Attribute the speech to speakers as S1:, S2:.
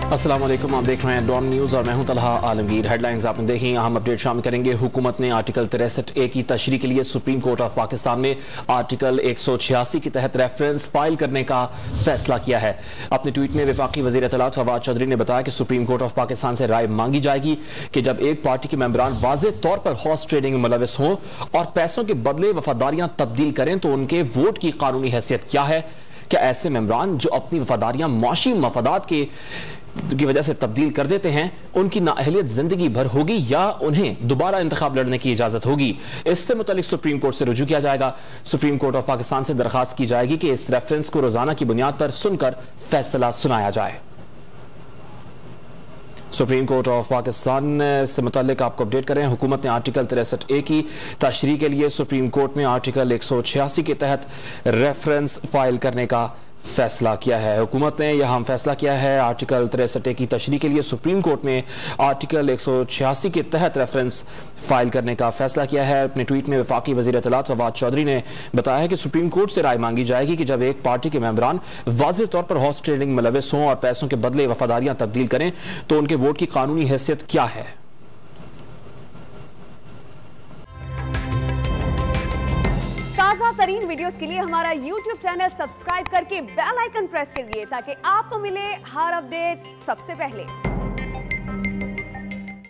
S1: अस्सलाम वालेकुम, आप देख रहे हैं डॉन न्यूज़ और मैं हूं तलहा आलमगीर। हेडलाइंस आपने देखी, अहम अपडेट शामिल करेंगे। हुकूमत ने आर्टिकल 63A की तशरीह के लिए सुप्रीम कोर्ट ऑफ पाकिस्तान में आर्टिकल 186 के तहत रेफरेंस फाइल करने का फैसला किया है। अपने ट्वीट में वफाकी वज़ीर इत्तलात फवाद चौधरी ने बताया कि सुप्रीम कोर्ट ऑफ पाकिस्तान से राय मांगी जाएगी कि जब एक पार्टी के मेंबरान वाज़ेह तौर पर हॉर्स ट्रेडिंग में मुलविस हों और पैसों के बदले वफादारियां तब्दील करें तो उनके वोट की कानूनी हैसियत क्या है। क्या ऐसे मेंबरान जो अपनी वफादारियां माशी मफादात की वजह से तब्दील कर देते हैं, उनकी नाअहलियत जिंदगी भर होगी या उन्हें दोबारा इंतखाब लड़ने की इजाजत होगी? इससे मुतालिक सुप्रीम कोर्ट से रुजू किया जाएगा। सुप्रीम कोर्ट ऑफ पाकिस्तान से दरखास्त की जाएगी कि इस रेफरेंस को रोजाना की बुनियाद पर सुनकर फैसला सुनाया जाए। सुप्रीम कोर्ट ऑफ पाकिस्तान से मुतालिक आपको अपडेट करें। हुकूमत ने आर्टिकल 63A की तशरीह के लिए सुप्रीम कोर्ट में आर्टिकल 186 के तहत रेफरेंस फाइल करने का फैसला किया है। हुकूमत ने यह फैसला किया है। आर्टिकल 63A की तशरीह के लिए सुप्रीम कोर्ट में आर्टिकल 186 के तहत रेफरेंस फाइल करने का फैसला किया है। अपने ट्वीट में वफाकी वज़ीर इत्तलात फवाद चौधरी ने बताया है कि सुप्रीम कोर्ट से राय मांगी जाएगी कि जब एक पार्टी के मेंबरान वाज़ेह तौर पर हॉर्स ट्रेडिंग में मुलविस हों और पैसों के बदले वफादारियां तब्दील करें तो उनके वोट की कानूनी हैसियत क्या है।
S2: ताज़ा तरीन वीडियोस के लिए हमारा YouTube चैनल सब्सक्राइब करके बेल आइकन प्रेस करिए ताकि आपको मिले हर अपडेट सबसे पहले।